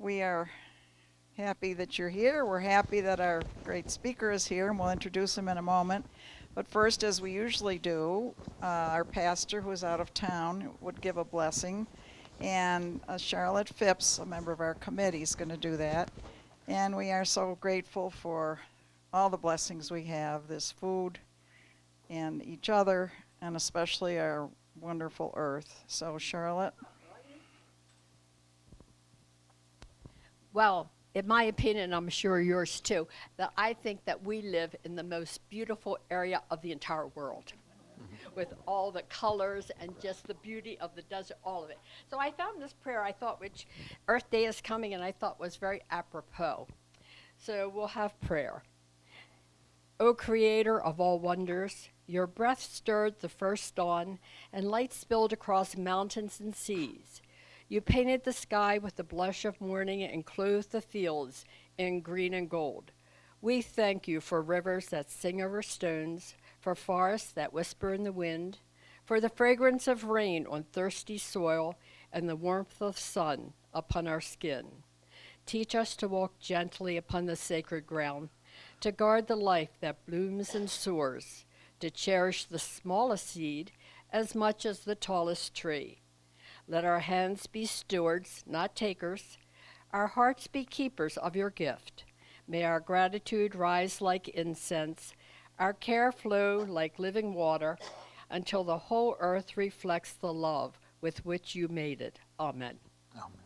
we are happy that you're here. We're happy that our great speaker is here, and we'll introduce him in a moment. But first, as we usually do, our pastor, who is out of town, would give a blessing. And Charlotte Phipps, a member of our committee, is going to do that. And we are so grateful for all the blessings we have, this food and each other, and especially our wonderful earth. So, Charlotte. Well, in my opinion, I'm sure yours too, that I think that we live in the most beautiful area of the entire world with all the colors and just the beauty of the desert, all of it. So I found this prayer, I thought, which Earth Day is coming, and I thought was very apropos. So we'll have prayer. O Creator of all wonders, your breath stirred the first dawn, and light spilled across mountains and seas. You painted the sky with the blush of morning and clothed the fields in green and gold. We thank you for rivers that sing over stones, for forests that whisper in the wind, for the fragrance of rain on thirsty soil and the warmth of sun upon our skin. Teach us to walk gently upon the sacred ground, to guard the life that blooms and soars, to cherish the smallest seed as much as the tallest tree. Let our hands be stewards, not takers, our hearts be keepers of your gift. May our gratitude rise like incense, our care flow like living water, until the whole earth reflects the love with which you made it. Amen. Amen.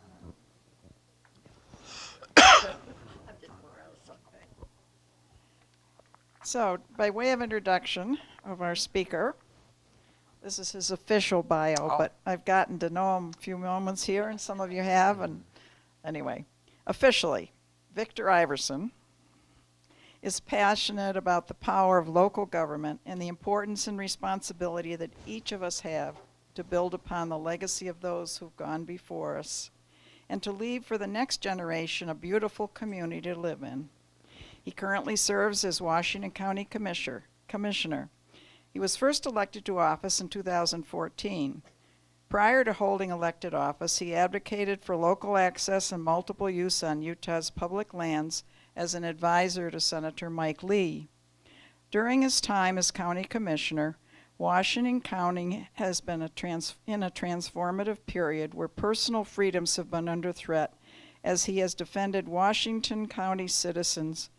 So, by way of introduction of our speaker, this is his official bio, but I've gotten to know him a few moments here, and some of you have. And anyway, officially, Victor Iverson is passionate about the power of local government and the importance and responsibility that each of us have to build upon the legacy of those who've gone before us and to leave for the next generation a beautiful community to live in. He currently serves as Washington County Commissioner. He was first elected to office in 2014. Prior to holding elected office, he advocated for local access and multiple use on Utah's public lands as an advisor to Senator Mike Lee. During his time as county commissioner, Washington County has been in a transformative period where personal freedoms have been under threat as he has defended Washington County citizens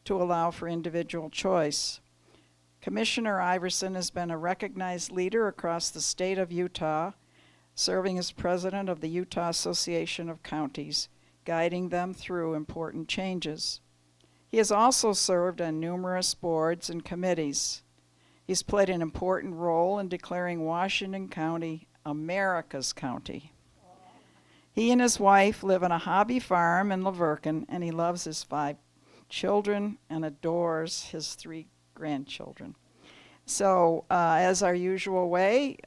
to allow for individual choice. Commissioner Iverson has been a recognized leader across the state of Utah, serving as president of the Utah Association of Counties, guiding them through important changes. He has also served on numerous boards and committees. He's played an important role in declaring Washington County America's county. He and his wife live on a hobby farm in Laverkin, and he loves his 5 children and adores his 3 grandchildren. So, as our usual way,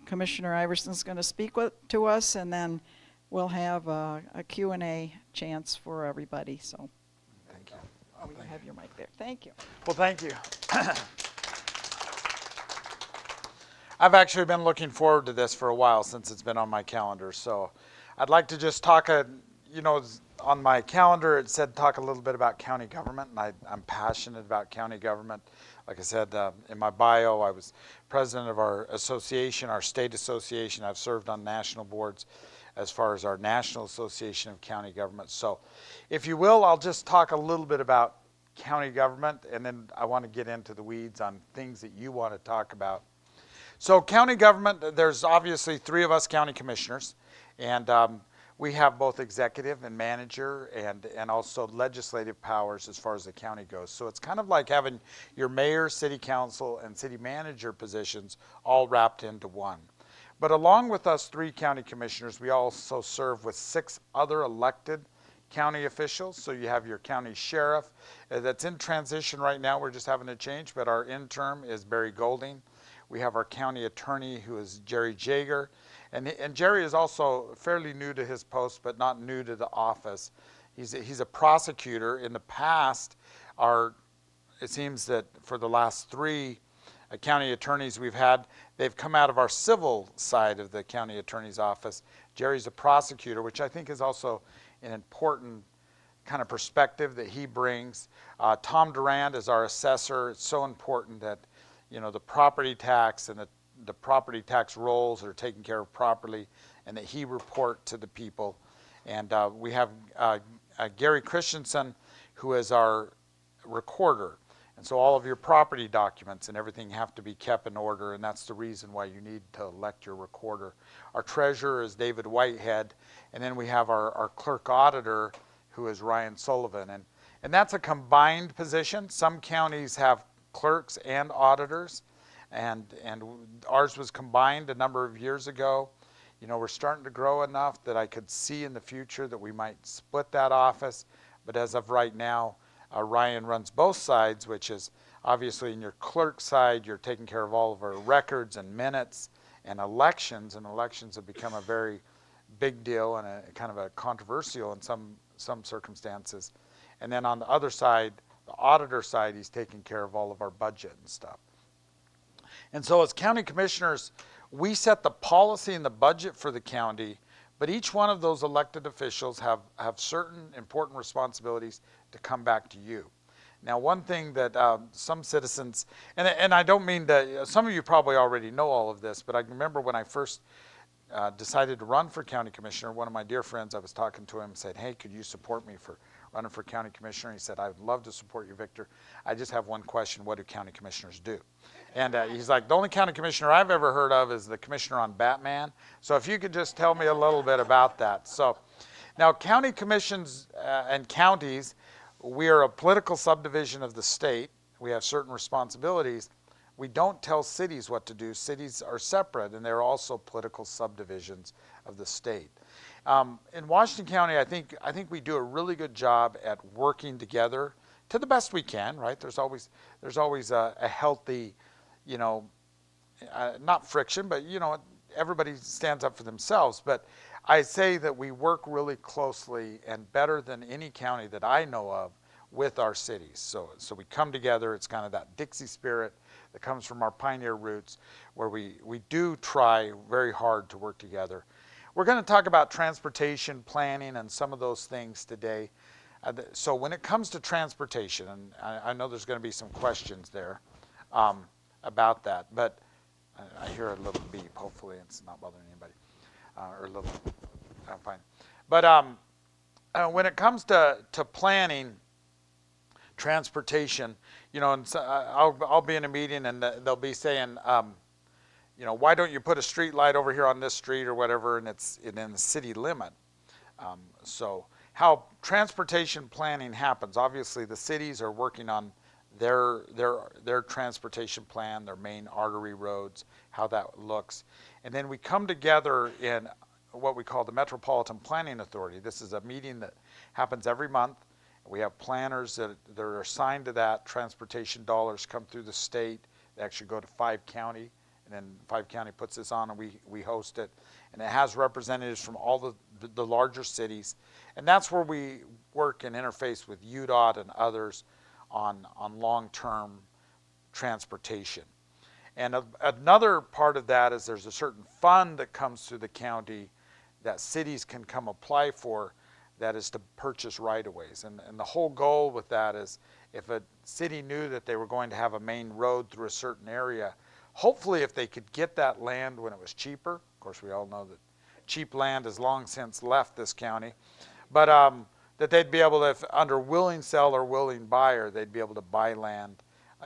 Commissioner Iverson's going to speak to us, and then we'll have a Q&A chance for everybody. So, Thank you. you have your mic there. Thank you. Well, thank you. I've actually been looking forward to this for a while since it's been on my calendar. So I'd like to just talk, on my calendar it said talk a little bit about county government, and I'm passionate about county government. Like I said, in my bio, I was president of our association, our state association. I've served on national boards as far as our National Association of County Governments. So if you will, I'll just talk a little bit about county government, and then I want to get into the weeds on things that you want to talk about. So county government, there's obviously 3 of us county commissioners, and we have both executive and manager and also legislative powers as far as the county goes. So it's kind of like having your mayor, city council, and city manager positions all wrapped into one. But along with us 3 county commissioners, we also serve with 6 other elected county officials. So you have your county sheriff that's in transition right now. We're just having a change, but our interim is Barry Golding. We have our county attorney, who is Jerry Jager. And Jerry is also fairly new to his post, but not new to the office. He's a prosecutor. In the past, it seems that for the last 3 county attorneys we've had, they've come out of our civil side of the county attorney's office. Jerry's a prosecutor, which I think is also an important kind of perspective that he brings. Tom Durand is our assessor. It's so important that, you know, the property tax and the property tax rolls are taken care of properly, and that he report to the people. And we have Gary Christensen, who is our recorder. And so all of your property documents and everything have to be kept in order, and that's the reason why you need to elect your recorder. Our treasurer is David Whitehead, and then we have our clerk auditor, who is Ryan Sullivan. And that's a combined position. Some counties have clerks and auditors, and ours was combined a number of years ago. You know, we're starting to grow enough that I could see in the future that we might split that office, but as of right now, Ryan runs both sides, which is obviously in your clerk side, you're taking care of all of our records and minutes and elections have become a very big deal and a kind of a controversial in some circumstances. And then on the other side, the auditor side, he's taking care of all of our budget and stuff. And so as county commissioners, we set the policy and the budget for the county, but each one of those elected officials have certain important responsibilities to come back to you. Now, one thing that some citizens, and I don't mean to, some of you probably already know all of this, but I remember when I first decided to run for county commissioner, one of my dear friends, I was talking to him and said, hey, could you support me for running for county commissioner? He said, I would love to support you, Victor. I just have one question. What do county commissioners do? And he's like, the only county commissioner I've ever heard of is the commissioner on Batman. So if you could just tell me a little bit about that. So now county commissions and counties, we are a political subdivision of the state. We have certain responsibilities. We don't tell cities what to do. Cities are separate, and they're also political subdivisions of the state. In Washington County, I think we do a really good job at working together to the best we can. Right? There's always a healthy, you know, not friction, but you know, everybody stands up for themselves. But I say that we work really closely and better than any county that I know of with our cities. So we come together. It's kind of that Dixie spirit that comes from our pioneer roots, where we do try very hard to work together. We're going to talk about transportation planning and some of those things today. So when it comes to transportation, and I know there's going to be some questions there about that, but I hear a little beep. Hopefully it's not bothering anybody, or a little. I'm fine. But when it comes to planning transportation, you know, and so I'll be in a meeting and they'll be saying, you know, why don't you put a street light over here on this street or whatever, and it's in the city limit. So how transportation planning happens, obviously the cities are working on their transportation plan, their main artery roads, how that looks. And then we come together in what we call the Metropolitan Planning Authority. This is a meeting that happens every month. We have planners that are assigned to that. Transportation dollars come through the state. They actually go to 5 county, and then 5 county puts this on, and we host it. And it has representatives from all the larger cities. And that's where we work and interface with UDOT and others on long-term transportation. And another part of that is there's a certain fund that comes through the county that cities can come apply for, that is to purchase right-of-ways. And the whole goal with that is if a city knew that they were going to have a main road through a certain area, hopefully if they could get that land when it was cheaper, of course we all know that cheap land has long since left this county, but that they'd be able to, if under willing seller or willing buyer, they'd be able to buy land,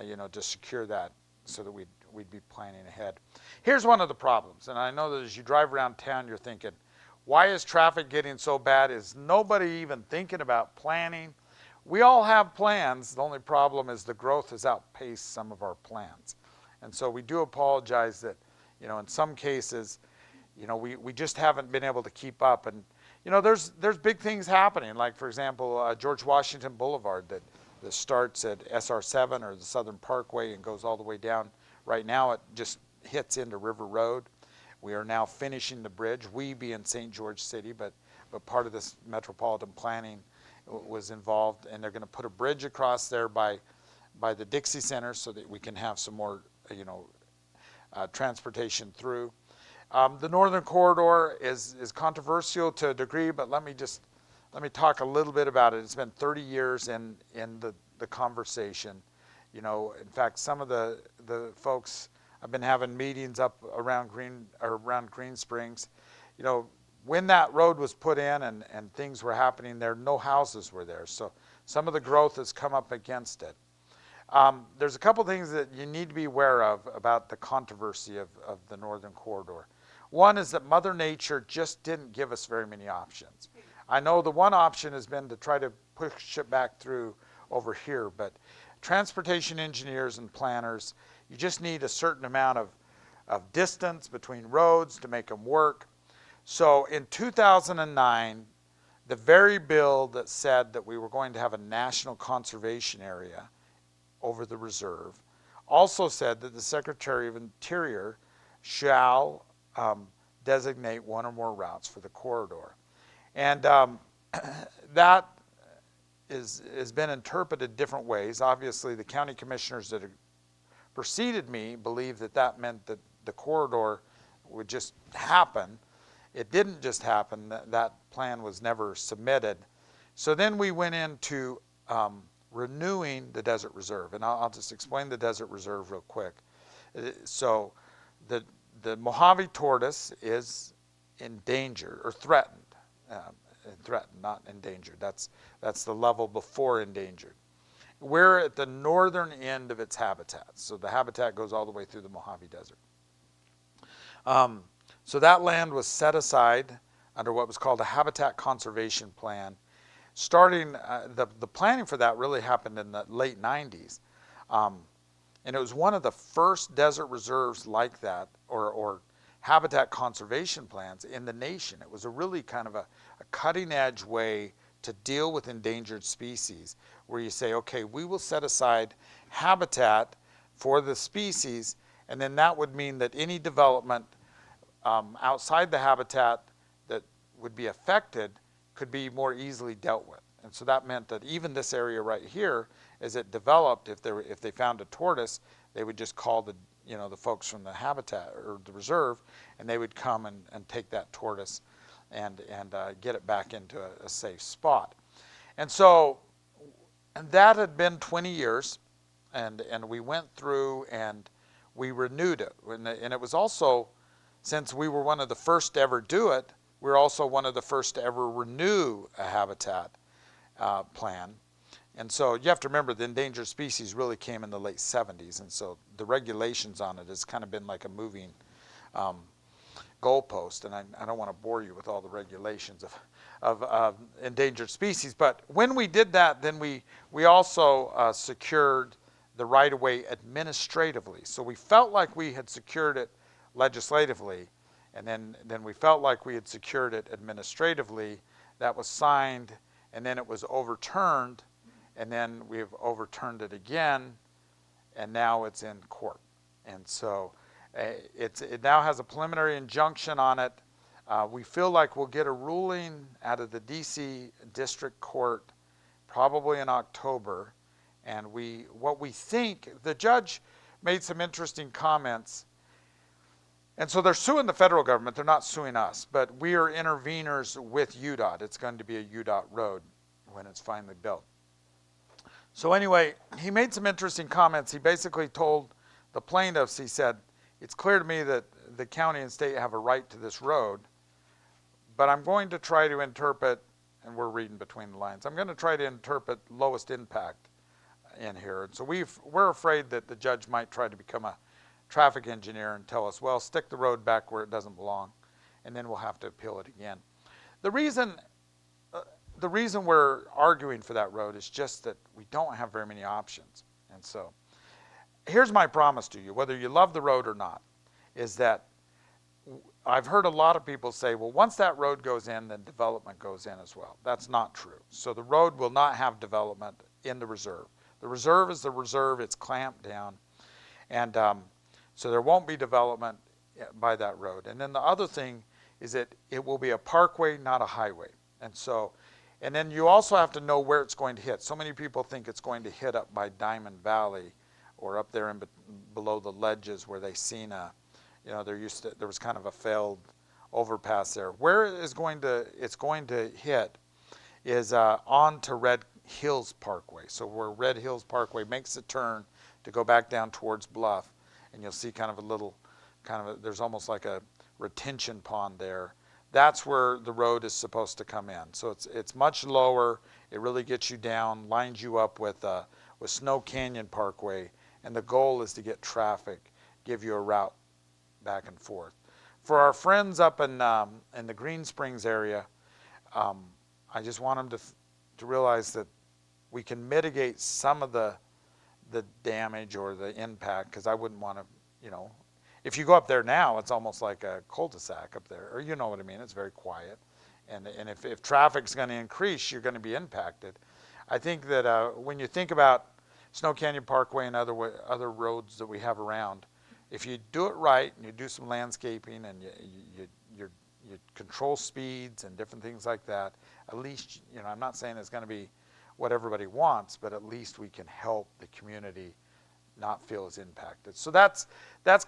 you know, to secure that so that we'd be planning ahead. Here's one of the problems, and I know that as you drive around town, you're thinking, why is traffic getting so bad? Is nobody even thinking about planning? We all have plans. The only problem is the growth has outpaced some of our plans. And so we do apologize that, you know, in some cases, you know, we just haven't been able to keep up. And, you know, there's big things happening. Like, for example, George Washington Boulevard that starts at SR7 or the Southern Parkway and goes all the way down. Right now it just hits into River Road. We are now finishing the bridge, we being St. George City, but part of this metropolitan planning was involved, and they're going to put a bridge across there by the Dixie Center so that we can have some more, you know, transportation through. The Northern Corridor is controversial to a degree, but let me talk a little bit about it. It's been 30 years in the conversation. You know, in fact, some of the folks, I've been having meetings up around Green Springs. You know, when that road was put in and things were happening there, no houses were there. So some of the growth has come up against it. There's a couple things that you need to be aware of about the controversy of the Northern Corridor. One is that Mother Nature just didn't give us very many options. I know the one option has been to try to push it back through over here, but transportation engineers and planners, you just need a certain amount of distance between roads to make them work. So in 2009, the very bill that said that we were going to have a national conservation area over the reserve also said that the Secretary of Interior shall designate one or more routes for the corridor. And that has been interpreted different ways. Obviously, the county commissioners that preceded me believed that that meant that the corridor would just happen. It didn't just happen. That plan was never submitted. So then we went into renewing the Desert Reserve. And I'll just explain the Desert Reserve real quick. So the Mojave tortoise is endangered or threatened. Threatened, not endangered. That's the level before endangered. We're at the northern end of its habitat. So the habitat goes all the way through the Mojave Desert. So that land was set aside under what was called a habitat conservation plan. Starting, the planning for that really happened in the late 90s. And it was one of the first desert reserves like that, or habitat conservation plans in the nation. It was a really kind of a cutting edge way to deal with endangered species, where you say, okay, we will set aside habitat for the species, and then that would mean that any development outside the habitat that would be affected could be more easily dealt with. And so that meant that even this area right here, as it developed, if they found a tortoise, they would just call the folks from the habitat or the reserve, and they would come and take that tortoise and get it back into a safe spot. And so that had been 20 years, and we went through and we renewed it. And it was also, since we were one of the first to ever do it, we were also one of the first to ever renew a habitat plan. And so you have to remember the endangered species really came in the late 70s, and so the regulations on it has kind of been like a moving goalpost, and I don't want to bore you with all the regulations of endangered species. But when we did that, then we also secured the right-of-way administratively. So we felt like we had secured it legislatively, and then we felt like we had secured it administratively. That was signed, and then it was overturned, and then we've overturned it again, and now it's in court. And so it now has a preliminary injunction on it. We feel like we'll get a ruling out of the D.C. District Court probably in October. And what we think, the judge made some interesting comments. And so they're suing the federal government. They're not suing us, but we are interveners with UDOT. It's going to be a UDOT road when it's finally built. So anyway, he made some interesting comments. He basically told the plaintiffs, he said, it's clear to me that the county and state have a right to this road, but I'm going to try to interpret, and we're reading between the lines, I'm going to try to interpret lowest impact in here. And so we're afraid that the judge might try to become a traffic engineer and tell us, well, stick the road back where it doesn't belong, and then we'll have to appeal it again. The reason we're arguing for that road is just that we don't have very many options. And so here's my promise to you, whether you love the road or not, is that I've heard a lot of people say, well, once that road goes in, then development goes in as well. That's not true. So the road will not have development in the reserve. The reserve is the reserve. It's clamped down. And so there won't be development by that road. And then the other thing is that it will be a parkway, not a highway. And then you also have to know where it's going to hit. So many people think it's going to hit up by Diamond Valley or up there below the ledges where they've seen a You know, there was kind of a failed overpass there. Where it's going to hit is on to Red Hills Parkway. So where Red Hills Parkway makes a turn to go back down towards Bluff, and you'll see kind of a little, there's almost like a retention pond there. That's where the road is supposed to come in. So it's much lower. It really gets you down, lines you up with Snow Canyon Parkway, and the goal is to get traffic, give you a route back and forth. For our friends up in the Green Springs area, I just want them to realize that we can mitigate some of the damage or the impact, because I wouldn't want to, you know, if you go up there now, it's almost like a cul-de-sac up there, or you know what I mean. It's very quiet, and if traffic's going to increase, you're going to be impacted. I think that when you think about Snow Canyon Parkway and other roads that we have around, if you do it right and you do some landscaping and you control speeds and different things like that, at least, you know, I'm not saying it's going to be what everybody wants, but at least we can help the community not feel as impacted. So that's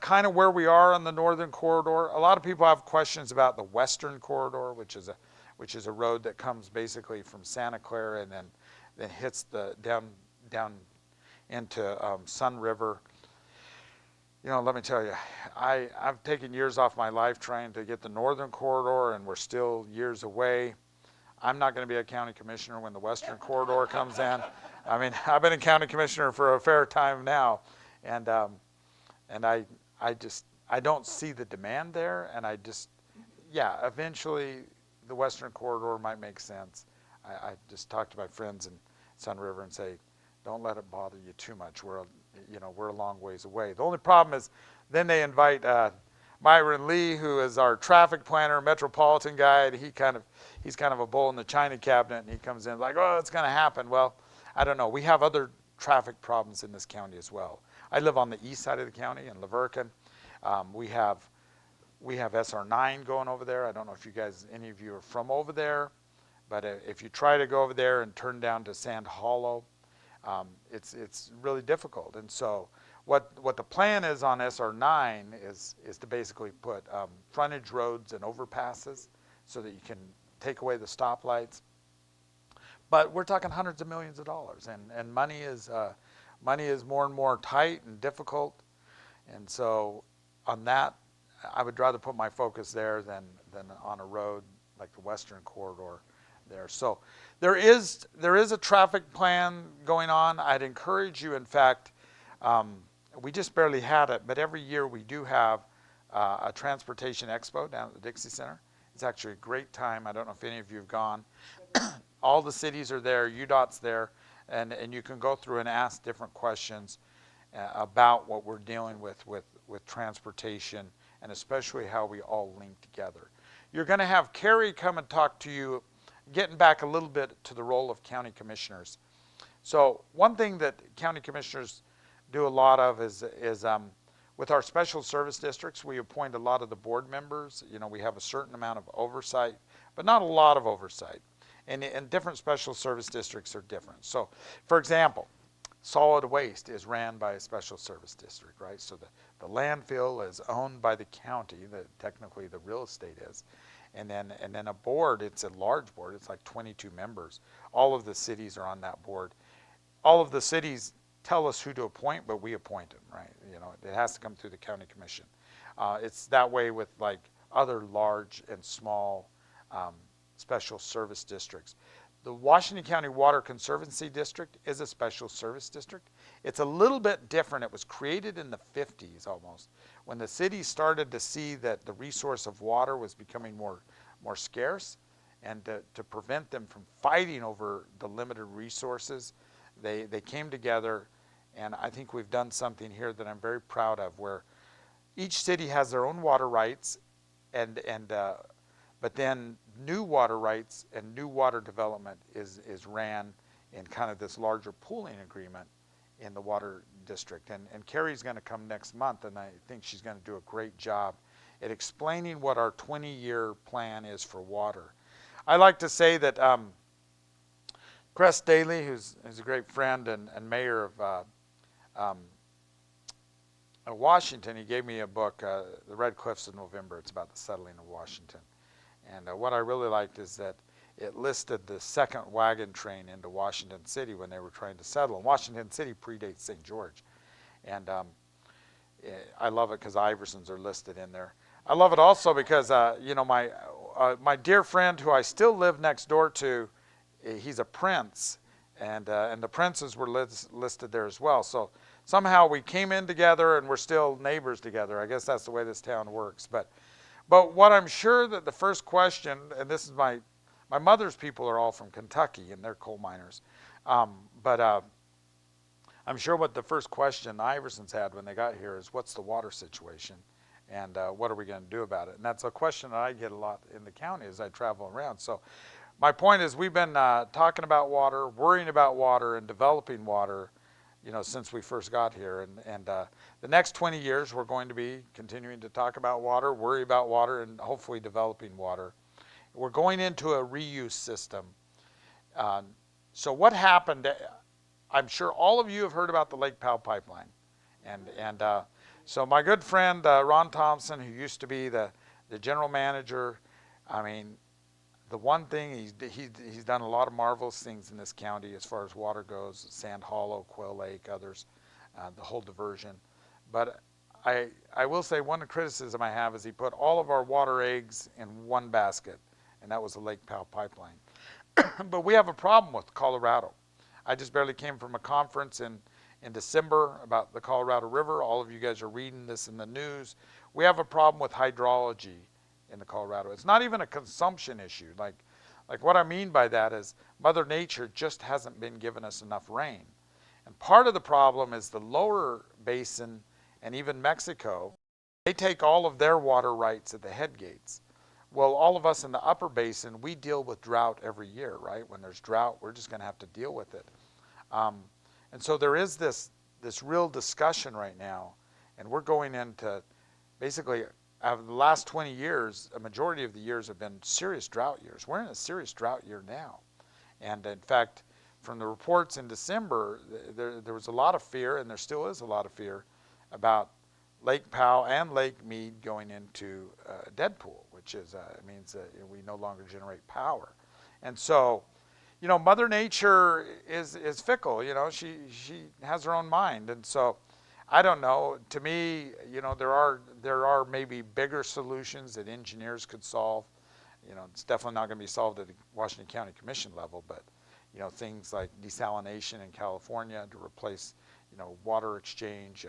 kind of where we are on the northern corridor. A lot of people have questions about the western corridor, which is a road that comes basically from Santa Clara and then hits the down into Sun River. You know, let me tell you, I've taken years off my life trying to get the northern corridor, and we're still years away. I'm not going to be a county commissioner when the western corridor comes in. I mean, I've been a county commissioner for a fair time now, and I don't see the demand there, and eventually the western corridor might make sense. I just talk to my friends in Sun River and say, don't let it bother you too much. We're a long ways away. The only problem is then they invite Myron Lee, who is our traffic planner, metropolitan guy, and he's kind of a bull in the china cabinet, and he comes in like, oh, it's going to happen. Well, I don't know. We have other traffic problems in this county as well. I live on the east side of the county in Lavercan. We have SR9 going over there. I don't know if any of you are from over there, but if you try to go over there and turn down to Sand Hollow, it's really difficult. And so what the plan is on SR9 is to basically put frontage roads and overpasses so that you can take away the stoplights. But we're talking hundreds of millions of dollars, and money is more and more tight and difficult. And so on that, I would rather put my focus there than on a road like the western corridor there. So there is a traffic plan going on. I'd encourage you, in fact, we just barely had it, but every year we do have a transportation expo down at the Dixie Center. It's actually a great time. I don't know if any of you have gone. All the cities are there, UDOT's there, and you can go through and ask different questions about what we're dealing with transportation, and especially how we all link together. You're going to have Carrie come and talk to you, getting back a little bit to the role of county commissioners. So one thing that county commissioners do a lot of is with our special service districts, we appoint a lot of the board members. You know, we have a certain amount of oversight, but not a lot of oversight. And different special service districts are different. So, for example, solid waste is ran by a special service district, right? So the landfill is owned by the county, technically the real estate is. And then a board, it's a large board, it's like 22 members. All of the cities are on that board. All of the cities tell us who to appoint, but we appoint them, right? You know, it has to come through the county commission. It's that way with like other large and small special service districts. The Washington County Water Conservancy District is a special service district. It's a little bit different. It was created in the 50s almost, when the city started to see that the resource of water was becoming more scarce, and to prevent them from fighting over the limited resources, they came together, and I think we've done something here that I'm very proud of, where each city has their own water rights, but then new water rights and new water development is ran in kind of this larger pooling agreement in the water district. And Carrie's going to come next month, and I think she's going to do a great job at explaining what our 20-year plan is for water. I like to say that Cress Daly, who's a great friend and mayor of Washington, he gave me a book, The Red Cliffs of November. It's about the settling of Washington. And what I really liked is that it listed the second wagon train into Washington City when they were trying to settle. And Washington City predates St. George. And I love it because Iversons are listed in there. I love it also because, my dear friend who I still live next door to, he's a prince. And the princes were listed there as well. So somehow we came in together and we're still neighbors together. I guess that's the way this town works. But what I'm sure that the first question, and this is my mother's people are all from Kentucky and they're coal miners. But I'm sure what the first question the Iversons had when they got here is, what's the water situation? And what are we going to do about it? And that's a question that I get a lot in the county as I travel around. So my point is we've been talking about water, worrying about water, and developing water, since we first got here. And the next 20 years, we're going to be continuing to talk about water, worry about water, and hopefully developing water. We're going into a reuse system. So what happened, I'm sure all of you have heard about the Lake Powell pipeline. And so my good friend, Ron Thompson, who used to be the general manager, the one thing, he's done a lot of marvelous things in this county as far as water goes, Sand Hollow, Quail Lake, others, the whole diversion. But I will say one criticism I have is he put all of our water eggs in one basket, and that was the Lake Powell pipeline. But we have a problem with Colorado. I just barely came from a conference in December about the Colorado River. All of you guys are reading this in the news. We have a problem with hydrology in the Colorado. It's not even a consumption issue. Like what I mean by that is Mother Nature just hasn't been giving us enough rain. And part of the problem is the lower basin and even Mexico, they take all of their water rights at the head gates. Well, all of us in the upper basin, we deal with drought every year, right? When there's drought, we're just going to have to deal with it. And so there is this real discussion right now, and we're going into basically, out of the last 20 years, a majority of the years have been serious drought years. We're in a serious drought year now. And in fact, from the reports in December, there was a lot of fear, and there still is a lot of fear, about Lake Powell and Lake Mead going into dead pool, which is means that we no longer generate power. And so, Mother Nature is fickle. She has her own mind, and so I don't know. To me, there are maybe bigger solutions that engineers could solve. It's definitely not going to be solved at the Washington County Commission level, but things like desalination in California to replace water exchange.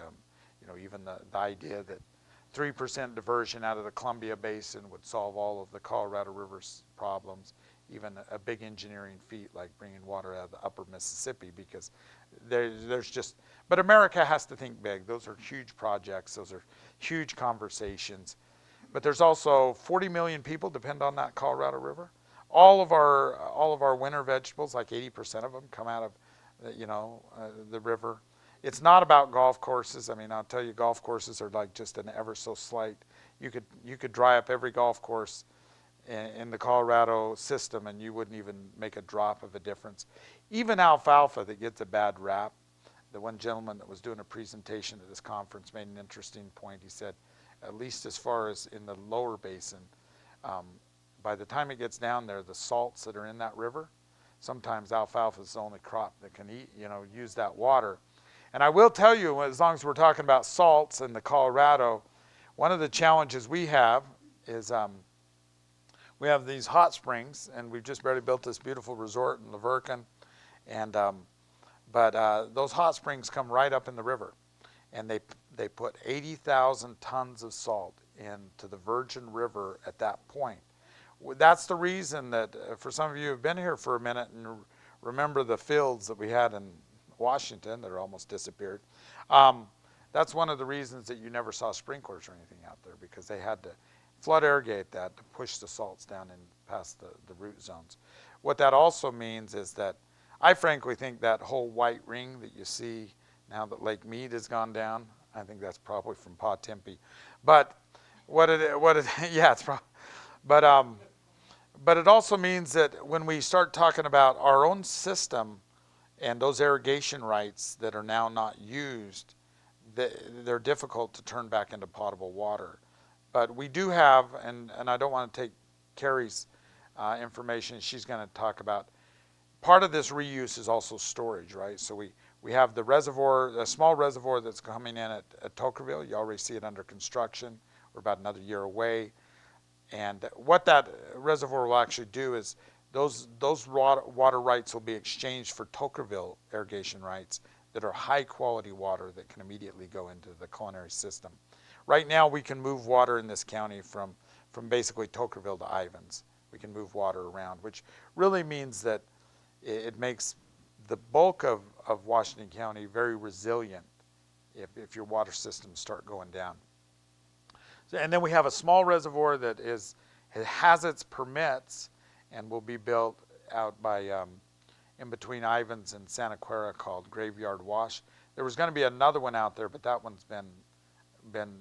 Even the idea that 3% diversion out of the Columbia Basin would solve all of the Colorado River's problems. Even a big engineering feat like bringing water out of the upper Mississippi, because there's just, but America has to think big. Those are huge projects. Those are huge conversations. But there's also 40 million people depend on that Colorado River. All of our winter vegetables, like 80% of them, come out of the river. It's not about golf courses. I'll tell you, golf courses are like just an ever so slight. You could dry up every golf course in the Colorado system, and you wouldn't even make a drop of a difference. Even alfalfa that gets a bad rap. The one gentleman that was doing a presentation at this conference made an interesting point. He said, at least as far as in the lower basin, by the time it gets down there, the salts that are in that river, sometimes alfalfa is the only crop that can use that water. And I will tell you, as long as we're talking about salts in the Colorado, one of the challenges we have is we have these hot springs, and we've just barely built this beautiful resort in La Verkin, and but those hot springs come right up in the river, and they put 80,000 tons of salt into the Virgin River at that point. That's the reason that for some of you who've been here for a minute and remember the fields that we had in Washington that are almost disappeared, that's one of the reasons that you never saw sprinklers or anything out there, because they had to flood irrigate that to push the salts down and past the root zones. What that also means is that I frankly think that whole white ring that you see now that Lake Mead has gone down, I think that's probably from Pa Tempe. But yeah, it's probably, but it also means that when we start talking about our own system and those irrigation rights that are now not used, they're difficult to turn back into potable water. But we do have, and I don't want to take Carrie's information. She's going to talk about part of this reuse is also storage, right? So we have the reservoir, a small reservoir that's coming in at Tokerville. You already see it under construction. We're about another year away. And what that reservoir will actually do is those water rights will be exchanged for Tokerville irrigation rights that are high quality water that can immediately go into the culinary system. Right now we can move water in this county from basically Tokerville to Ivins. We can move water around, which really means that it makes the bulk of Washington County very resilient if your water systems start going down. So, and then we have a small reservoir that has its permits and will be built out by in between Ivins and Santa Clara called Graveyard Wash. There was going to be another one out there, but that one's been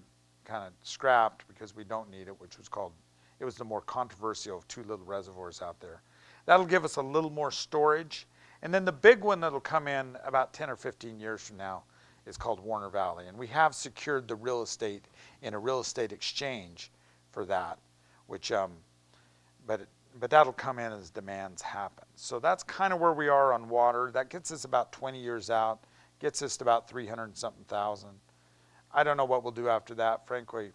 kind of scrapped because we don't need it, it was the more controversial of two little reservoirs out there. That'll give us a little more storage. And then the big one that'll come in about 10 or 15 years from now is called Warner Valley. And we have secured the real estate in a real estate exchange for that, which, but that'll come in as demands happen. So that's kind of where we are on water. That gets us about 20 years out, gets us to about 300 and something thousand. I don't know what we'll do after that, frankly.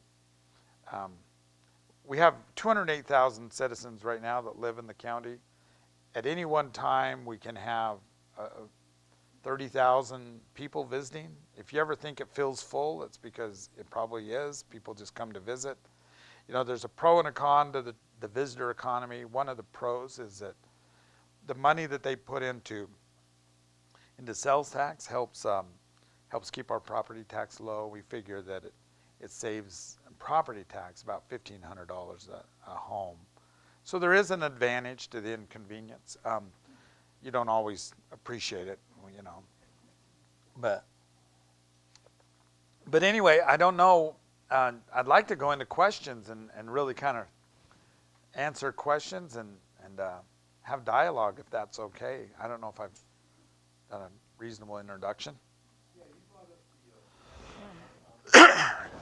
We have 208,000 citizens right now that live in the county. At any one time, we can have 30,000 people visiting. If you ever think it feels full, it's because it probably is. People just come to visit. You know, there's a pro and a con to the visitor economy. One of the pros is that the money that they put into sales tax helps keep our property tax low. We figure that it saves property tax about $1,500 a home. So there is an advantage to the inconvenience. You don't always appreciate it, you know. But anyway, I don't know. I'd like to go into questions and really kind of answer questions and have dialogue if that's okay. I don't know if I've done a reasonable introduction. Yeah, you brought up the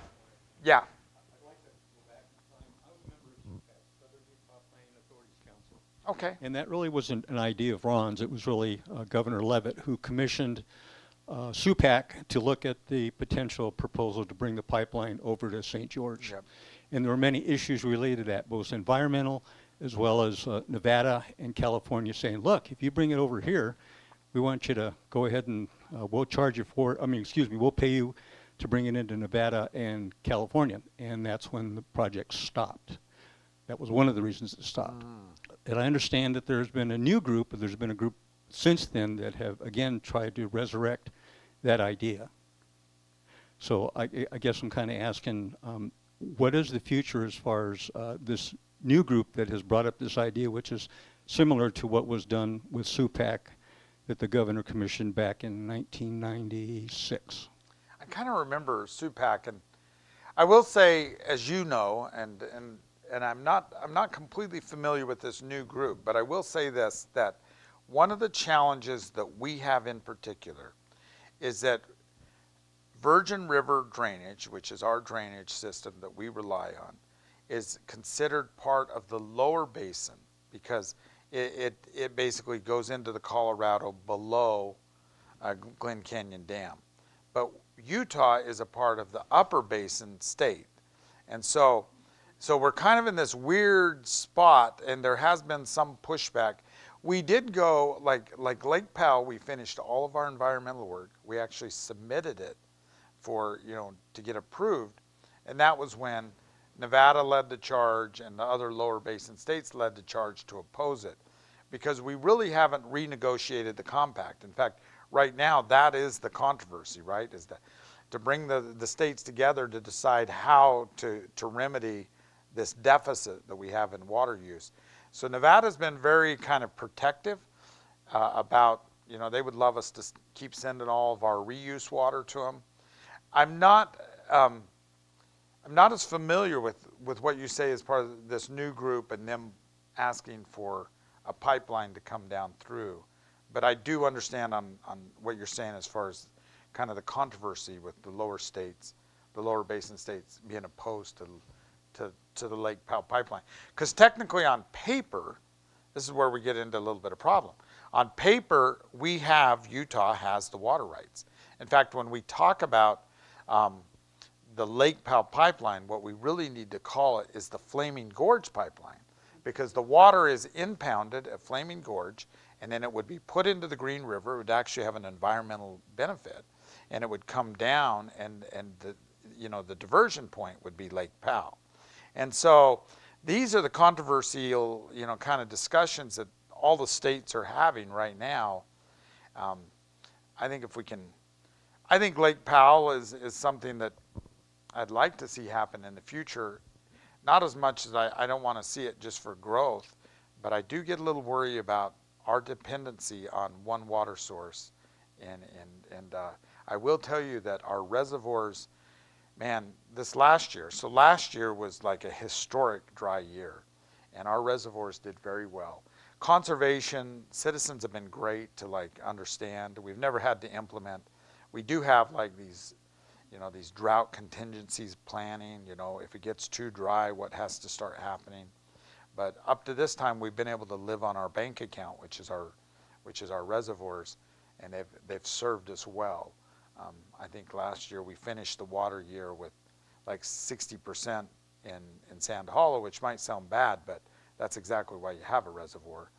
Yeah. I'd like to go back in time. I was a member of SUPAC, Southern Utah Planning Authorities Council. Okay. And that really wasn't an idea of Ron's. It was really Governor Levitt who commissioned SUPAC to look at the potential proposal to bring the pipeline over to St. George. Yep. And there were many issues related to that, both environmental as well as Nevada and California saying, look, if you bring it over here, we want you to go ahead and we'll charge you for it. We'll pay you to bring it into Nevada and California. And that's when the project stopped. That was one of the reasons it stopped. And I understand that there's been a new group, but there's been a group since then that have, again, tried to resurrect that idea. So I guess I'm kind of asking, what is the future as far as this new group that has brought up this idea, which is similar to what was done with SUPAC that the governor commissioned back in 1996? I kind of remember SUPAC, and I will say, as you know, and I'm not completely familiar with this new group, but I will say this, that one of the challenges that we have in particular is that Virgin River drainage, which is our drainage system that we rely on, is considered part of the lower basin because it basically goes into the Colorado below Glen Canyon Dam. But Utah is a part of the upper basin state. And so we're kind of in this weird spot, and there has been some pushback. We did go, like Lake Powell, we finished all of our environmental work. We actually submitted it for, to get approved. And that was when Nevada led the charge and the other lower basin states led the charge to oppose it, because we really haven't renegotiated the compact. In fact, right now, that is the controversy, right? Is that to bring the states together to decide how to remedy this deficit that we have in water use. So Nevada's been very kind of protective about, they would love us to keep sending all of our reuse water to them. I'm not as familiar with what you say as part of this new group and them asking for a pipeline to come down through. But I do understand on what you're saying as far as kind of the controversy with the lower states, the lower basin states being opposed to the Lake Powell pipeline. Because technically on paper, this is where we get into a little bit of problem. On paper, Utah has the water rights. In fact, when we talk about the Lake Powell pipeline, what we really need to call it is the Flaming Gorge pipeline, because the water is impounded at Flaming Gorge, and then it would be put into the Green River. It would actually have an environmental benefit, and it would come down, and the diversion point would be Lake Powell. And so these are the controversial, kind of discussions that all the states are having right now. I think Lake Powell is something that I'd like to see happen in the future. Not as much as I don't want to see it just for growth, but I do get a little worried about our dependency on one water source. And I will tell you that our reservoirs, man, last year was like a historic dry year, and our reservoirs did very well. Conservation, citizens have been great to understand. We've never had to implement. We do have these drought contingencies planning, if it gets too dry, what has to start happening. But up to this time, we've been able to live on our bank account, which is our reservoirs, and they've served us well. I think last year we finished the water year with 60% in Sand Hollow, which might sound bad, but that's exactly why you have a reservoir.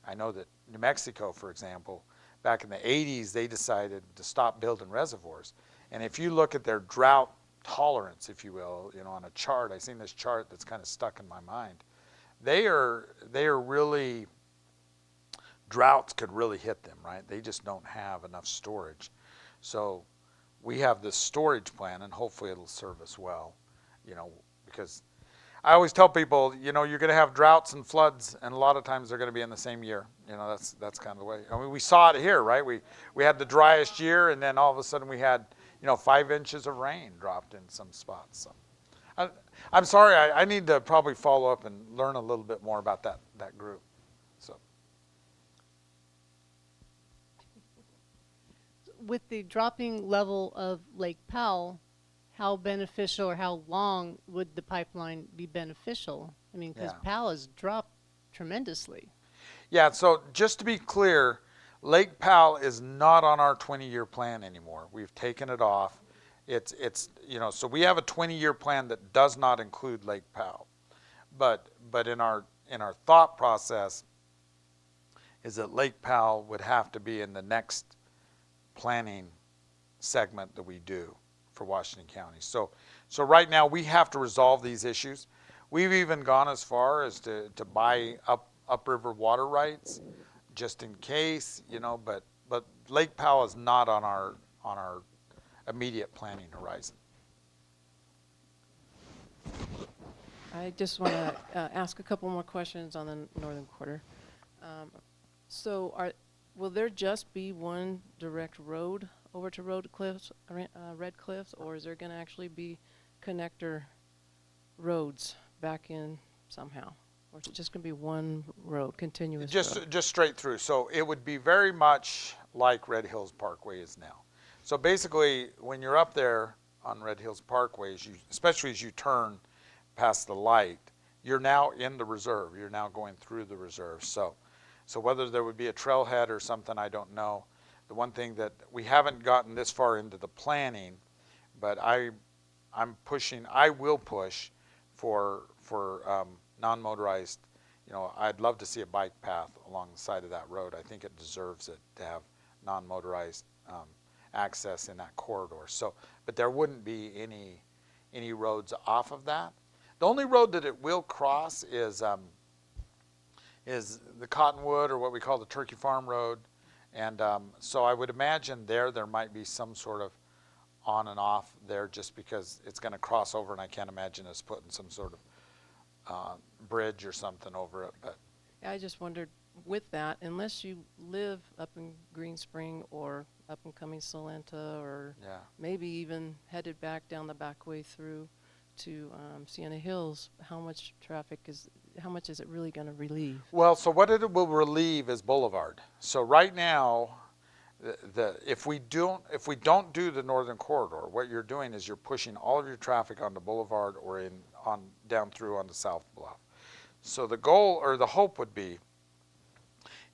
I know that New Mexico, for example, back in the 80s, they decided to stop building reservoirs. And if you look at their drought tolerance, if you will, on a chart, I've seen this chart that's kind of stuck in my mind. They are really, droughts could really hit them, right? They just don't have enough storage. So we have this storage plan, and hopefully it'll serve us well, because I always tell people, you're going to have droughts and floods, and a lot of times they're going to be in the same year. That's kind of the way. I mean, we saw it here, right? We had the driest year, and then all of a sudden we had 5 inches of rain dropped in some spots. So I'm sorry, I need to probably follow up and learn a little bit more about that group. So with the dropping level of Lake Powell, how beneficial or how long would the pipeline be beneficial? I mean, because Powell has dropped tremendously. Yeah, so just to be clear, Lake Powell is not on our 20-year plan anymore. We've taken it off. It's so we have a 20-year plan that does not include Lake Powell. But in our thought process is that Lake Powell would have to be in the next planning segment that we do for Washington County. So right now we have to resolve these issues. We've even gone as far as to buy upriver water rights just in case, but Lake Powell is not on our immediate planning horizon. I just want to ask a couple more questions on the northern quarter. Will there just be one direct road over to Red Cliffs, or is there going to actually be connector roads back in somehow? Or is it just going to be one road, continuous road? Just straight through. So it would be very much like Red Hills Parkway is now. So basically, when you're up there on Red Hills Parkway, especially as you turn past the light, you're now in the reserve. You're now going through the reserve. So whether there would be a trailhead or something, I don't know. The one thing that we haven't gotten this far into the planning, but I will push for non-motorized. I'd love to see a bike path along the side of that road. I think it deserves it to have non-motorized access in that corridor. So, but there wouldn't be any roads off of that. The only road that it will cross is the Cottonwood, or what we call the Turkey Farm Road. And so I would imagine there might be some sort of on and off there, just because it's going to cross over, and I can't imagine us putting some sort of bridge or something over it. But I just wondered, with that, unless you live up in Green Spring or up in coming Salenta, or maybe even headed back down the back way through to Sienna Hills, how much is it really going to relieve? Well, so what it will relieve is Boulevard. So right now, if we don't do the northern corridor, what you're doing is you're pushing all of your traffic onto Boulevard or down through onto South Bluff. So the goal or the hope would be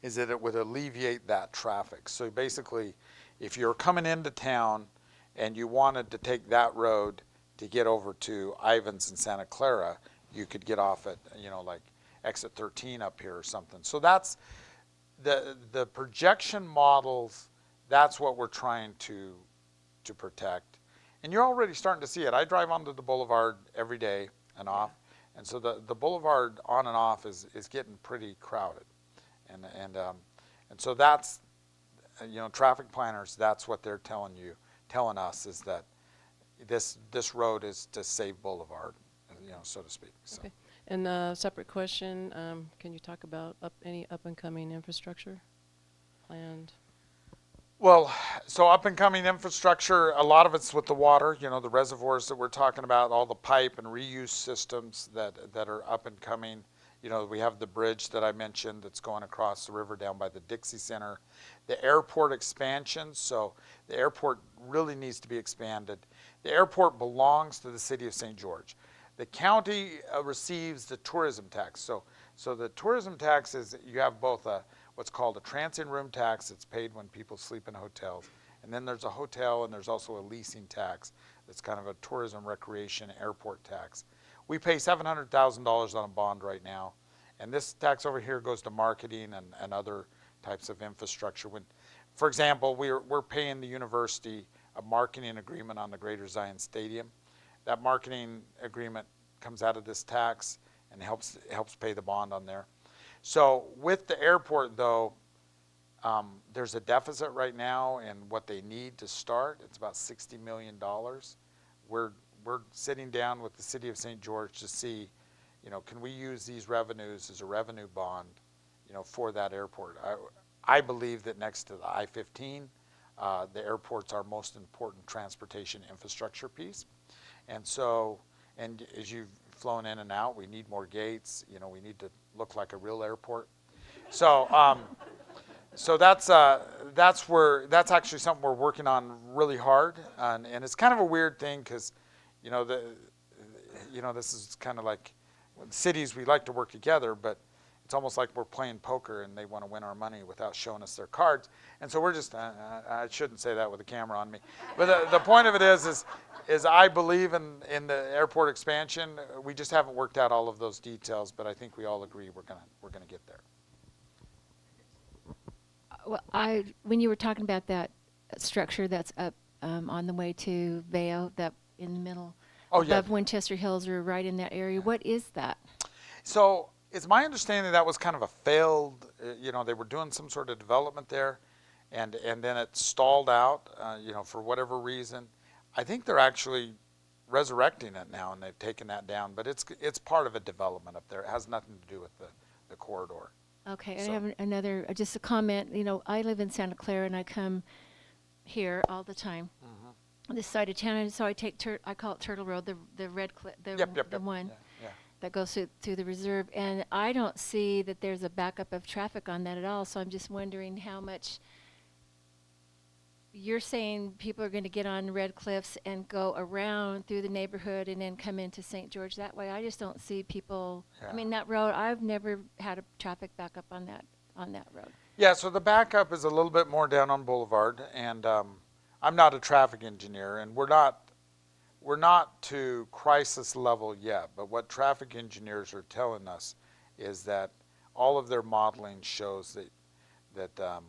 is that it would alleviate that traffic. So basically, if you're coming into town and you wanted to take that road to get over to Ivans and Santa Clara, you could get off at, like exit 13 up here or something. So that's the projection models. That's what we're trying to protect. And you're already starting to see it. I drive onto the boulevard every day and off. And so the boulevard on and off is getting pretty crowded. And so that's, traffic planners, that's what they're telling us is that this road is to save Boulevard, so to speak. So. Okay. And a separate question, can you talk about any up and coming infrastructure planned? Well, so up and coming infrastructure, a lot of it's with the water, the reservoirs that we're talking about, all the pipe and reuse systems that are up and coming. We have the bridge that I mentioned that's going across the river down by the Dixie Center. The airport expansion, so the airport really needs to be expanded. The airport belongs to the city of St. George. The county receives the tourism tax. So the tourism tax is, you have both what's called a transient room tax that's paid when people sleep in hotels. And then there's a hotel and there's also a leasing tax that's kind of a tourism recreation airport tax. We pay $700,000 on a bond right now, and this tax over here goes to marketing and other types of infrastructure. For example, we're paying the university a marketing agreement on the Greater Zion Stadium. That marketing agreement comes out of this tax and helps pay the bond on there. So with the airport, though, there's a deficit right now in what they need to start. It's about $60 million. We're sitting down with the city of St. George to see, can we use these revenues as a revenue bond, for that airport. I believe that next to the I-15, the airport's our most important transportation infrastructure piece. And so, and as you've flown in and out, we need more gates. We need to look like a real airport. So, so that's actually something we're working on really hard. And it's kind of a weird thing because, this is kind of like cities, we like to work together, but it's almost like we're playing poker and they want to win our money without showing us their cards. And so we're just, I shouldn't say that with a camera on me. But the point of it is I believe in the airport expansion. We just haven't worked out all of those details, but I think we all agree we're gonna get there. Well, when you were talking about that structure that's up on the way to Veo, that in the middle, above Winchester Hills or right in that area, what is that? So it's my understanding that was kind of a failed, they were doing some sort of development there, and then it stalled out, for whatever reason. I think they're actually resurrecting it now, and they've taken that down. But it's part of a development up there. It has nothing to do with the corridor. Okay, So. I have another, just a comment. I live in Santa Clara, and I come here all the time. Mm-hmm. This side of town, and so I take I call it Turtle Road, the red the one Yeah. that goes through the reserve, and I don't see that there's a backup of traffic on that at all. So I'm just wondering how much. You're saying people are going to get on Red Cliffs and go around through the neighborhood and then come into St. George that way. I just don't see people. Yeah. I mean, that road, I've never had a traffic backup on that road. Yeah, so the backup is a little bit more down on Boulevard, and I'm not a traffic engineer, and we're not to crisis level yet, but what traffic engineers are telling us is that all of their modeling shows that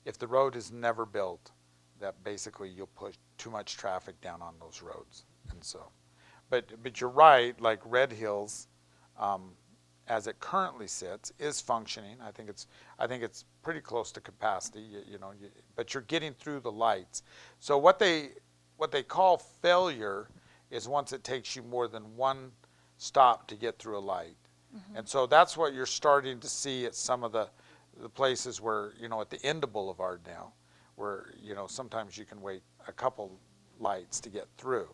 if the road is never built, that basically you'll push too much traffic down on those roads. And so, but you're right, like Red Hills, as it currently sits, is functioning. I think it's pretty close to capacity, but you're getting through the lights. So what they call failure is once it takes you more than one stop to get through a light. Mm-hmm. And so that's what you're starting to see at some of the places where, at the end of Boulevard now, where, sometimes you can wait a couple lights to get through.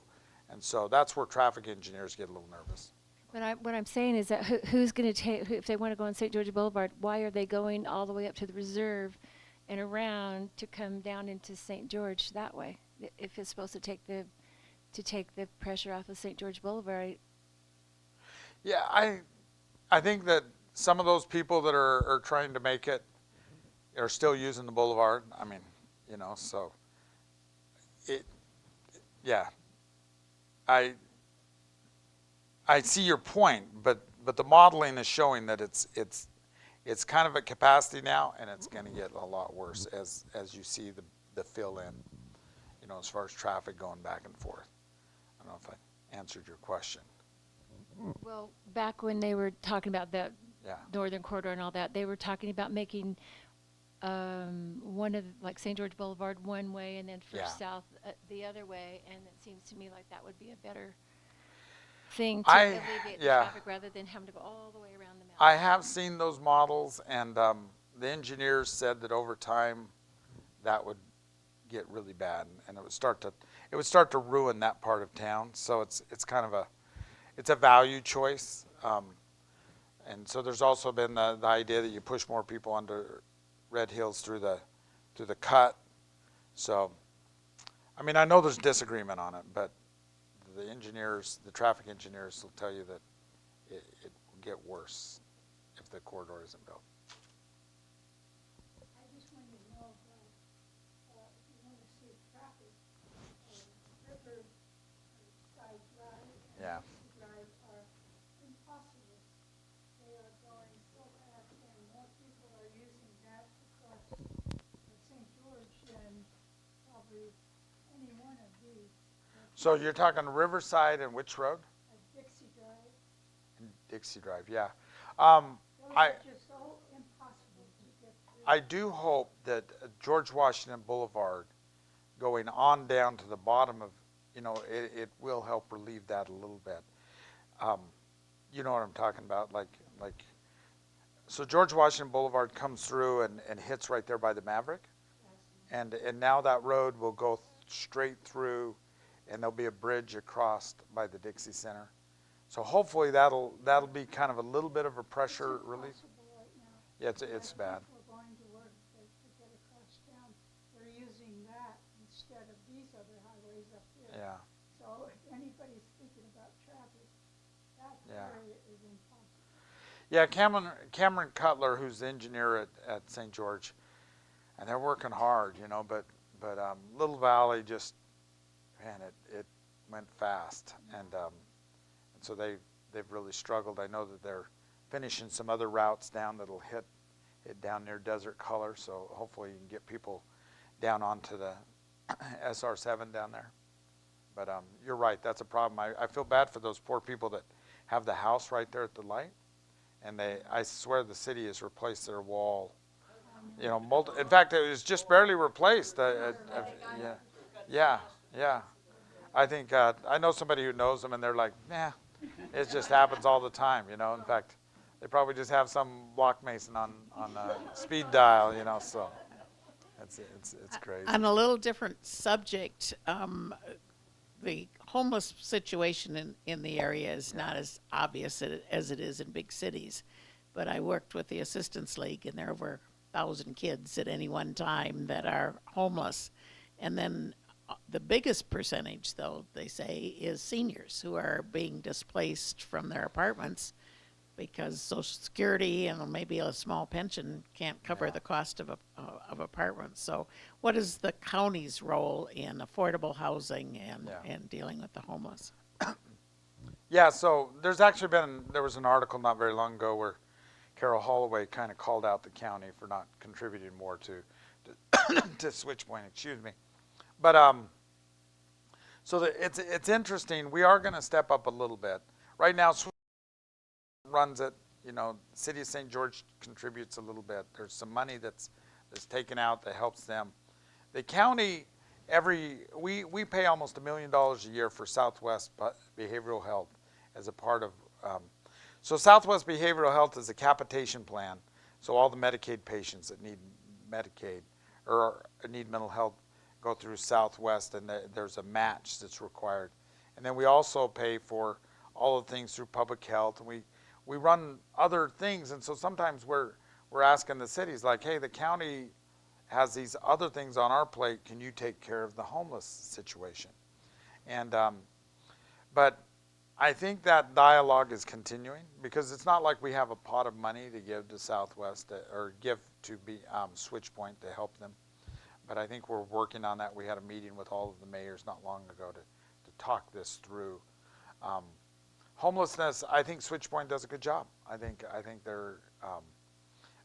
And so that's where traffic engineers get a little nervous. But what I'm saying is that who's going to take, if they want to go on St. George Boulevard, why are they going all the way up to the reserve and around to come down into St. George that way. If it's supposed to take the pressure off of St. George Boulevard. Yeah, I think that some of those people that are trying to make it are still using the boulevard. I mean, so it, yeah. I see your point, but the modeling is showing that it's kind of at capacity now, and it's going to get a lot worse as you see the fill in, as far as traffic going back and forth. I don't know if I answered your question. Well, back when they were talking about the Yeah. northern corridor and all that, they were talking about making one of like St. George Boulevard one way and then First South the other way, and it seems to me like that would be a better thing to alleviate the traffic rather than having to go all the way around the mountain. I have seen those models, and the engineers said that over time that would get really bad, and it would start to ruin that part of town. So it's kind of a value choice, and so there's also been the idea that you push more people onto Red Hills through the cut. So, I mean, I know there's disagreement on it, but the traffic engineers will tell you that it will get worse if the corridor isn't built. I just wanted to know if you want to see traffic, Riverside Drive and Yeah. Dixie Drive are impossible. They are going so fast, and more people are using that to cross St. George than probably any one of these. So you're talking Riverside and which road? Dixie Drive, And Dixie Drive, yeah. those I are just so impossible to get through. I do hope that George Washington Boulevard going on down to the bottom of, it will help relieve that a little bit. You know what I'm talking about? So George Washington Boulevard comes through and hits right there by the Maverick. And now that road will go straight through, and there'll be a bridge across by the Dixie Center. So hopefully that'll be kind of a little bit of a pressure relief. Impossible right now. Yeah, it's bad. People going to work to get across town, they're using that instead of these other highways up here. Yeah. So if anybody's thinking about traffic, that Yeah. area is impossible. Yeah, Cameron Cutler, who's the engineer at St. George, and they're working hard, but Little Valley just, man, it went fast, and so they've really struggled. I know that they're finishing some other routes down that'll hit down near Desert Color, so hopefully you can get people down onto the SR7 down there. But you're right, that's a problem. I feel bad for those poor people that have the house right there at the light, and I swear the city has replaced their wall. In fact, it was just barely replaced. Yeah. I think I know somebody who knows them, and they're like, nah, it just happens all the time. In fact, they probably just have some block mason on speed dial. So it's crazy. On a little different subject, the homeless situation in the area is not as obvious as it is in big cities. But I worked with the Assistance League, and there are over 1,000 kids at any one time that are homeless. And then the biggest percentage, though, they say, is seniors who are being displaced from their apartments because Social Security and maybe a small pension can't cover the cost of apartments. So what is the county's role in affordable housing and dealing with the homeless? Yeah, so there was an article not very long ago where Carol Holloway kind of called out the county for not contributing more to Switchpoint, excuse me. But so it's interesting. We are going to step up a little bit. Right now, runs it. City of St. George contributes a little bit. There's some money that's taken out that helps them. The county we pay almost $1 million a year for Southwest Behavioral Health as a part of. So Southwest Behavioral Health is a capitation plan. So all the Medicaid patients that need Medicaid or need mental health go through Southwest, and there's a match that's required. And then we also pay for all the things through public health, and we run other things. And so sometimes we're asking the cities, like, hey, the county has these other things on our plate. Can you take care of the homeless situation? And but I think that dialogue is continuing, because it's not like we have a pot of money to give to Southwest or give to be Switchpoint to help them. But I think we're working on that. We had a meeting with all of the mayors not long ago to talk this through. Homelessness, I think Switchpoint does a good job. I think they're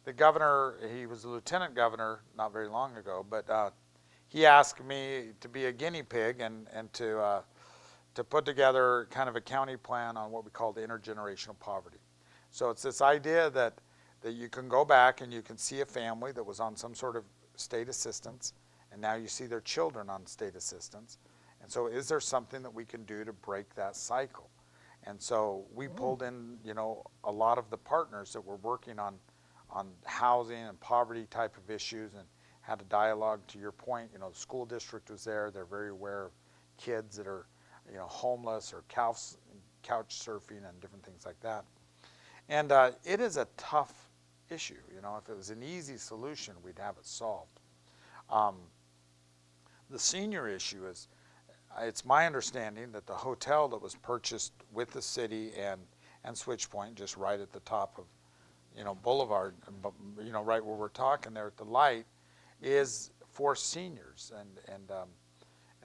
the governor. He was the lieutenant governor not very long ago, but he asked me to be a guinea pig and to put together kind of a county plan on what we call the intergenerational poverty. So it's this idea that you can go back and you can see a family that was on some sort of state assistance, and now you see their children on state assistance. And so is there something that we can do to break that cycle? And so we pulled in, a lot of the partners that were working on housing and poverty type of issues, and had a dialogue. To your point, the school district was there. They're very aware of kids that are homeless or couch surfing and different things like that. And it is a tough issue. If it was an easy solution, we'd have it solved. The senior issue is, it's my understanding that the hotel that was purchased with the city and Switchpoint, just right at the top of Boulevard, right where we're talking there at the light, is for seniors. And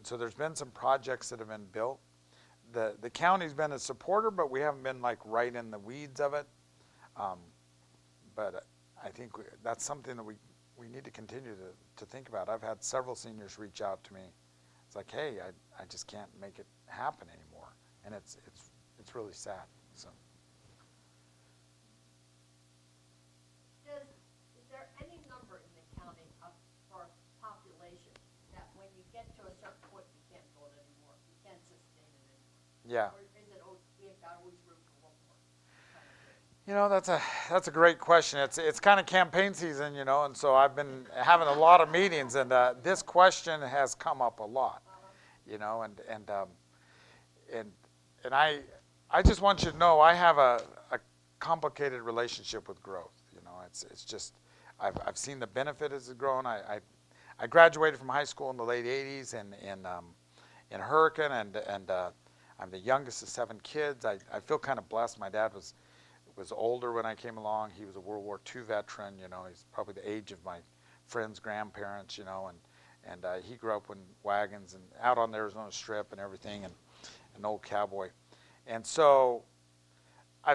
so there's been some projects that have been built. The county's been a supporter, but we haven't been like right in the weeds of it. But I think that's something that we need to continue to think about. I've had several seniors reach out to me. It's like, hey, I just can't make it happen anymore, and it's really sad. So. Is there any number in the county for population that when you get to a certain point you can't go it anymore, you can't sustain it anymore? Yeah. Or is it we've got always room for one more? That's a great question. It's kind of campaign season, and so I've been having a lot of meetings, and this question has come up a lot, and I just want you to know I have a complicated relationship with growth. It's just I've seen the benefit as it's grown. I graduated from high school in the late '80s in Hurricane, and I'm the youngest of 7 kids. I feel kind of blessed. My dad was older when I came along. He was a World War II veteran. He's probably the age of my friends' grandparents. And he grew up in wagons and out on the Arizona Strip and everything, and an old cowboy. And so I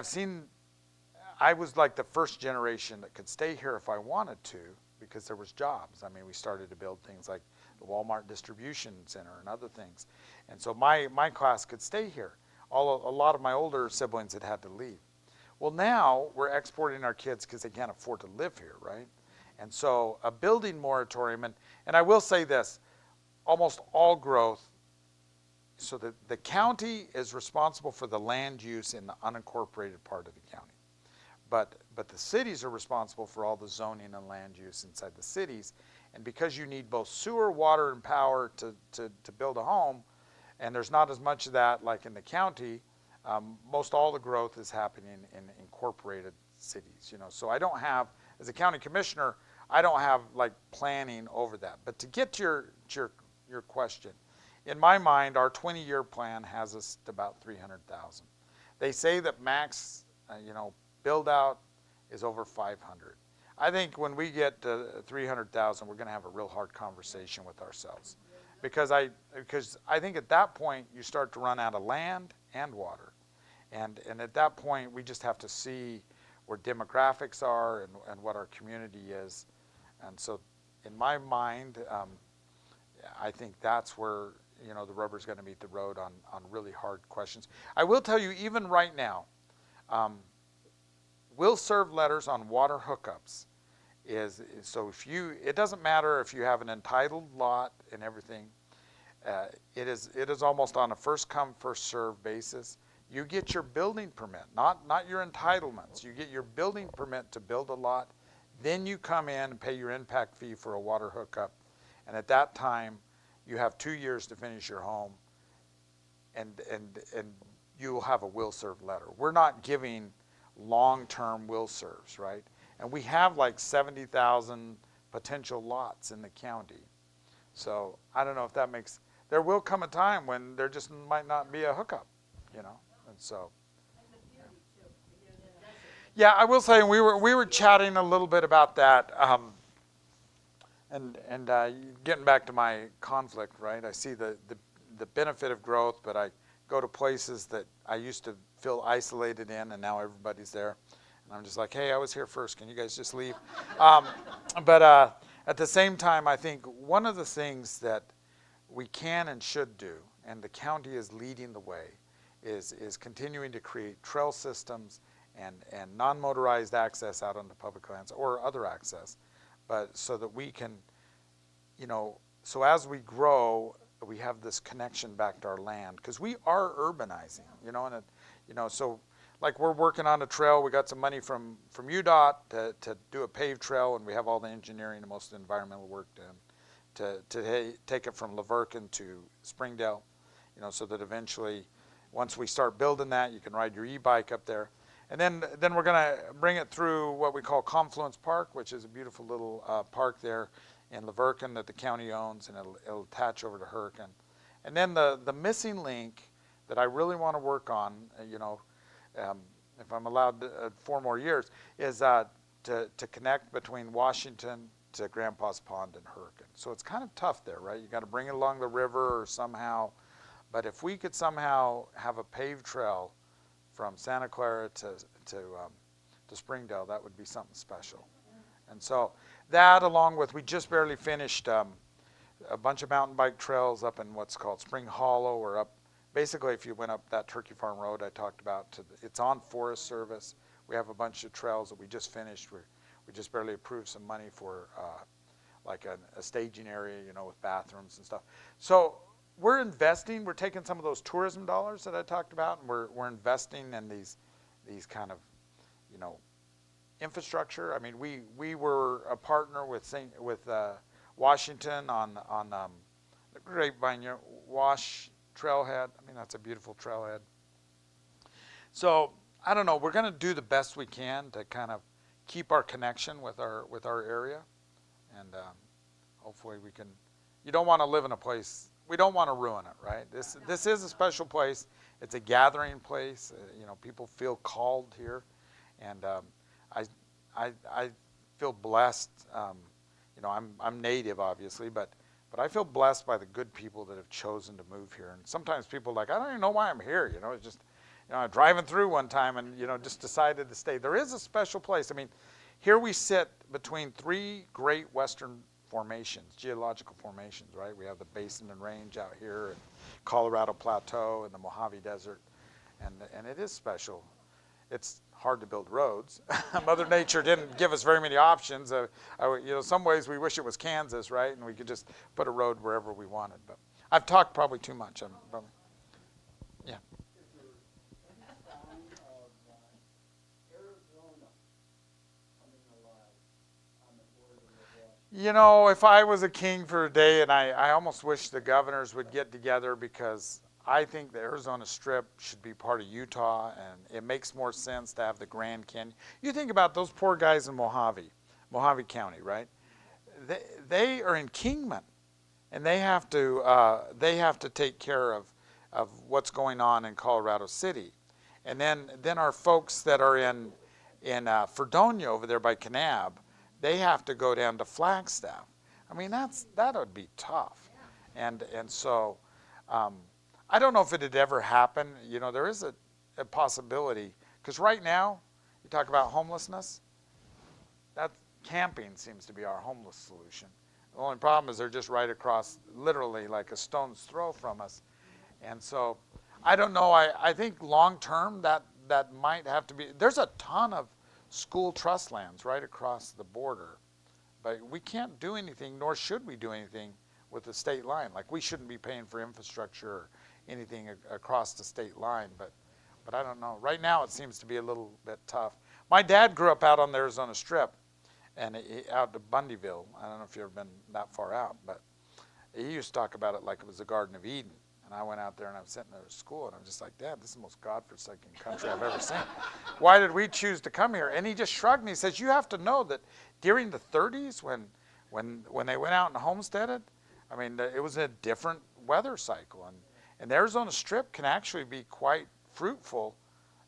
was like the first generation that could stay here if I wanted to, because there was jobs. I mean, we started to build things like the Walmart distribution center and other things. And so my class could stay here. A lot of my older siblings had to leave. Well, now we're exporting our kids because they can't afford to live here, right? And so a building moratorium, and I will say this, almost all growth, so the county is responsible for the land use in the unincorporated part of the county. But the cities are responsible for all the zoning and land use inside the cities. And because you need both sewer, water, and power to build a home, and there's not as much of that like in the county, most all the growth is happening in incorporated cities. So I don't have, as a county commissioner, I don't have like planning over that. But to get to your question, in my mind, our 20-year plan has us to about 300,000. They say that max, build out is over 500. I think when we get to 300,000, we're going to have a real hard conversation with ourselves, because I think at that point you start to run out of land and water, and at that point we just have to see where demographics are and what our community is, and so in my mind, I think that's where the rubber's going to meet the road on really hard questions. I will tell you, even right now, will serve letters on water hookups so it doesn't matter if you have an entitled lot and everything. It is almost on a first come first serve basis. You get your building permit, not your entitlements. You get your building permit to build a lot, then you come in and pay your impact fee for a water hookup, and at that time you have 2 years to finish your home, and you will have a will serve letter. We're not giving long-term will serves, right? And we have like 70,000 potential lots in the county. So I don't know if that makes, there will come a time when there just might not be a hookup, you know, and so. Yeah, I will say we were chatting a little bit about that, and getting back to my conflict, right? I see the benefit of growth, but I go to places that I used to feel isolated in, and now everybody's there, and I'm just like, hey, I was here first. Can you guys just leave? But at the same time, I think one of the things that we can and should do, and the county is leading the way, is continuing to create trail systems and non-motorized access out onto public lands or other access, but so that we can, you know, so as we grow, we have this connection back to our land, because we are urbanizing, you know, and so like we're working on a trail. We got some money from UDOT to do a paved trail, and we have all the engineering and most of the environmental work done to take it from Laverkin to Springdale, you know, so that eventually, once we start building that, you can ride your e-bike up there. And then we're going to bring it through what we call Confluence Park, which is a beautiful little park there in Laverkin that the county owns, and it'll attach over to Hurricane. And then the missing link that I really want to work on, you know, if I'm allowed 4 more years, is to connect between Washington to Grandpa's Pond and Hurricane. So it's kind of tough there, right? You got to bring it along the river or somehow. But if we could somehow have a paved trail from Santa Clara to Springdale, that would be something special. And so that, along with, we just barely finished a bunch of mountain bike trails up in what's called Spring Hollow, or up, basically if you went up that Turkey Farm Road I talked about, it's on Forest Service. We have a bunch of trails that we just finished. We just barely approved some money for like a staging area, you know, with bathrooms and stuff. So we're investing, we're taking some of those tourism dollars that I talked about, and we're investing in these kind of, you know, infrastructure. I mean, we were a partner with Washington on the Grapevine Wash Trailhead. I mean, that's a beautiful trailhead. So I don't know, we're going to do the best we can to kind of keep our connection with our area, and hopefully we can. You don't want to live in a place. We don't want to ruin it, right? This is a special place. It's a gathering place. You know, people feel called here, and I feel blessed. You know, I'm native, obviously, but I feel blessed by the good people that have chosen to move here. And sometimes people are like, I don't even know why I'm here. You know, it's just, you know, I'm driving through one time and, you know, just decided to stay. There is a special place. I mean, here we sit between 3 great western formations, geological formations, right? We have the Basin and Range out here, and Colorado Plateau, and the Mojave Desert, and it is special. It's hard to build roads. Mother Nature didn't give us very many options. You know, some ways we wish it was Kansas, right? And we could just put a road wherever we wanted. But I've talked probably too much. Yeah. You know, if I was a king for a day, and I almost wish the governors would get together, because I think the Arizona Strip should be part of Utah, and it makes more sense to have the Grand Canyon. You think about those poor guys in Mojave County, right? They are in Kingman, and they have to take care of what's going on in Colorado City, and then our folks that are in Fredonia over there by Kanab, they have to go down to Flagstaff. I mean, that would be tough, and so. I don't know if it had ever happened. You know, there is a possibility, because right now, you talk about homelessness, that camping seems to be our homeless solution. The only problem is they're just right across, literally like a stone's throw from us. And so, I don't know, I think long term that might have to be, there's a ton of school trust lands right across the border, but we can't do anything, nor should we do anything with the state line. Like, we shouldn't be paying for infrastructure or anything across the state line, but I don't know. Right now it seems to be a little bit tough. My dad grew up out on the Arizona Strip, and out to Bundyville. I don't know if you've ever been that far out, but he used to talk about it like it was the Garden of Eden. And I went out there, and I was sitting there at school, and I'm just like, Dad, this is the most godforsaken country I've ever seen. Why did we choose to come here? And he just shrugged, and he says, you have to know that during the 30s, when when they went out and homesteaded, I mean, it was a different weather cycle, and the Arizona Strip can actually be quite fruitful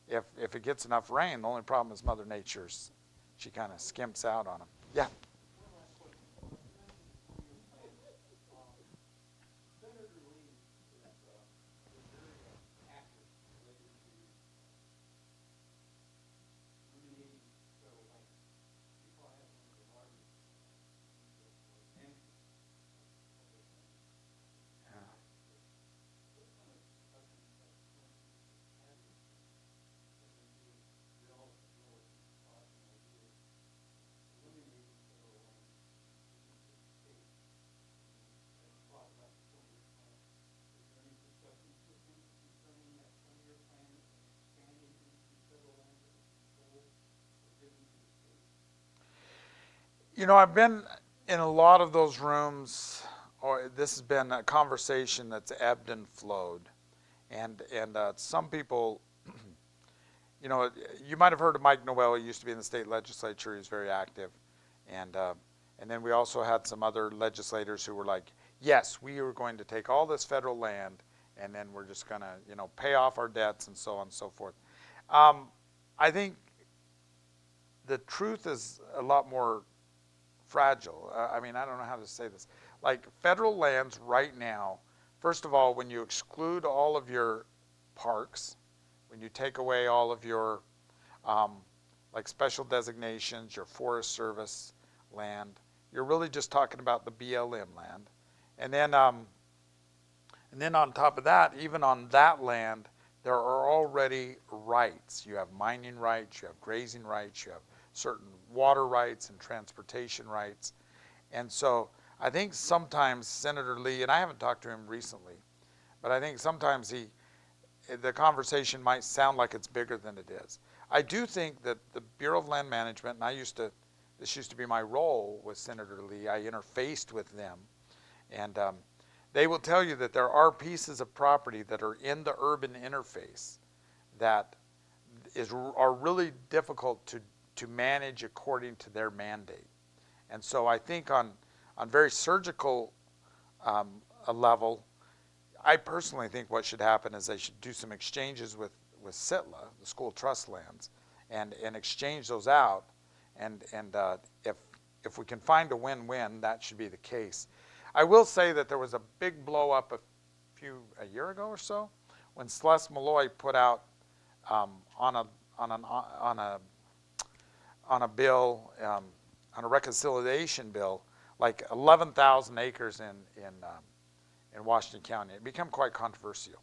if it gets enough rain. The only problem is Mother Nature's, she kind of skimps out on them. Yeah. You know, I've been in a lot of those rooms, or this has been a conversation that's ebbed and flowed. And some people, you know, you might have heard of Mike Noel. He used to be in the state legislature. He was very active. And then we also had some other legislators who were like, yes, we are going to take all this federal land and then we're just going to, you know, pay off our debts and so on and so forth. I think the truth is a lot more fragile. I mean, I don't know how to say this. Like federal lands right now, first of all, when you exclude all of your parks, when you take away all of your like special designations, your Forest Service land, you're really just talking about the BLM land. And then on top of that, even on that land, there are already rights. You have mining rights, you have grazing rights, you have certain water rights and transportation rights. And so I think sometimes Senator Lee, and I haven't talked to him recently, but I think sometimes the conversation might sound like it's bigger than it is. I do think that the Bureau of Land Management, and this used to be my role with Senator Lee, I interfaced with them, and they will tell you that there are pieces of property that are in the urban interface that are really difficult to manage according to their mandate. And so I think on very surgical a level, I personally think what should happen is they should do some exchanges with SITLA, the school trust lands, and exchange those out. And if we can find a win-win, that should be the case. I will say that there was a big blow up a year ago or so when Celeste Malloy put out on a bill, on a reconciliation bill, like 11,000 acres in Washington County. It became quite controversial.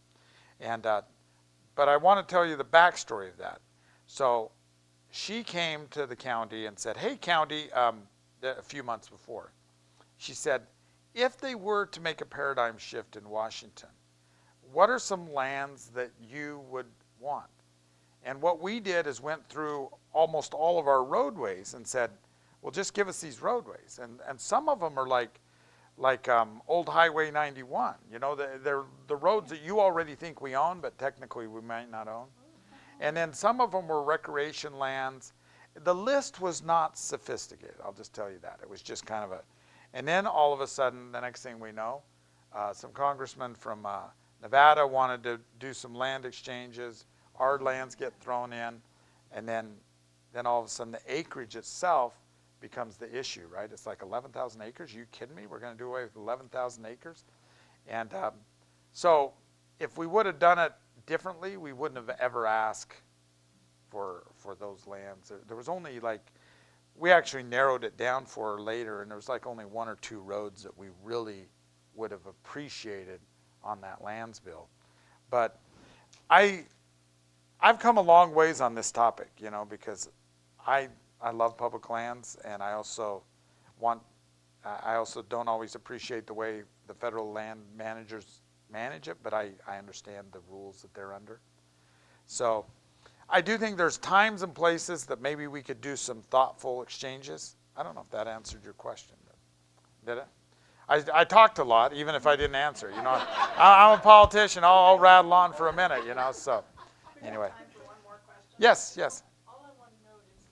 But I want to tell you the backstory of that. So she came to the county and said, hey, county, a few months before, she said, if they were to make a paradigm shift in Washington, what are some lands that you would want? And what we did is went through almost all of our roadways and said, well, just give us these roadways. And some of them are like old Highway 91. You know, they're the roads that you already think we own, but technically we might not own. And then some of them were recreation lands. The list was not sophisticated, I'll just tell you that. It was just kind of and then all of a sudden, the next thing we know, some congressmen from Nevada wanted to do some land exchanges. Our lands get thrown in, and then all of a sudden the acreage itself becomes the issue, right? It's like 11,000 acres. Are you kidding me? We're going to do away with 11,000 acres? And so if we would have done it differently, we wouldn't have ever asked for those lands. There was only we actually narrowed it down for her later, and there was like only one or two roads that we really would have appreciated on that lands bill. But I've come a long ways on this topic, you know, because I love public lands, and I also don't always appreciate the way the federal land managers manage it, but I understand the rules that they're under. So I do think there's times and places that maybe we could do some thoughtful exchanges. I don't know if that answered your question. Did it? I talked a lot, even if I didn't answer. You know, I'm a politician. I'll rattle on for a minute, you know. So anyway. Time for one more question. Yes. All I want to know is,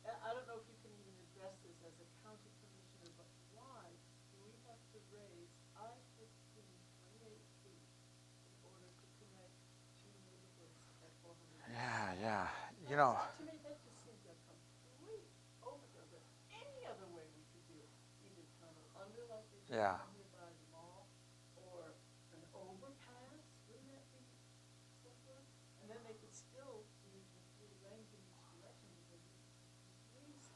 I don't know if you can even address this as a county commissioner, but you know, To me, that just seems a complete overkill, but any other way we could do it, either tunnel under like they do Yeah. down here by the mall, or an overpass, wouldn't that be simpler? And then they could still use the 3 lanes in each direction because it's trees.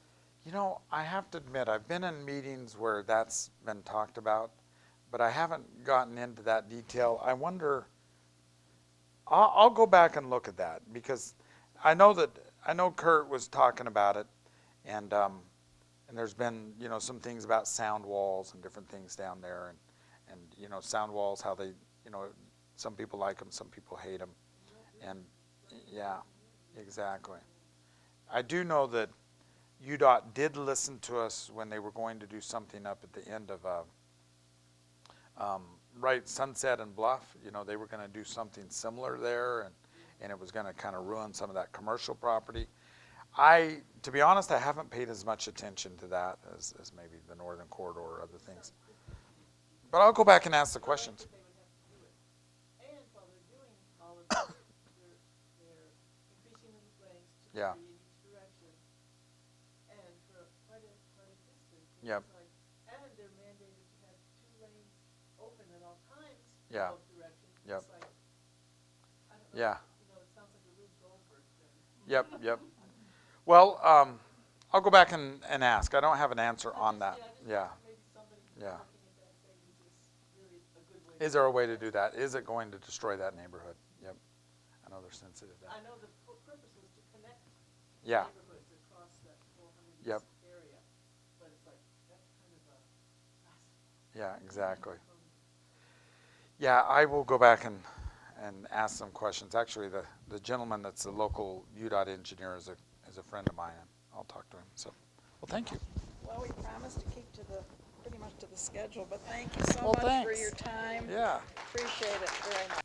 you know, I have to admit, I've been in meetings where that's been talked about, but I haven't gotten into that detail. I wonder, I'll go back and look at that because I know Kurt was talking about it, and there's been, you know, some things about sound walls and different things down there, and you know, sound walls, how they, you know, some people like them, some people hate them, and yeah, exactly. I do know that UDOT did listen to us when they were going to do something up at the end of right, Sunset and Bluff. You know, they were going to do something similar there, and it was going to kind of ruin some of that commercial property. To be honest, I haven't paid as much attention to that as maybe the Northern Corridor or other things. But I'll go back and ask the questions. They would have to do it. And while they're doing all of this, they're increasing the lanes to 3 Yeah. in each direction. And for quite a distance. Yep. It's like, and they're mandated to have 2 lanes open at all times in Yeah. both directions. Yep. It's like, I don't know. Yeah. You know, it sounds like a Rube Goldberg thing. Yep. Well, I'll go back and ask. I don't have an answer on that. Yeah. Maybe somebody Yeah. looking at that and saying, is this really a good way? Is there a way to do that? Is it going to destroy that neighborhood? Yep. I know they're sensitive to that. I know the purpose was to connect Yeah. neighborhoods across that 400 Yep. area, but it's like, that's kind of a Yeah, exactly. Yeah, I will go back and ask some questions. Actually, the gentleman that's the local UDOT engineer is a friend of mine, and I'll talk to him. So, well, thank you. Well, we promised to keep pretty much to the schedule, but thank you so Well, much for thanks. your time. Yeah. Appreciate it very much.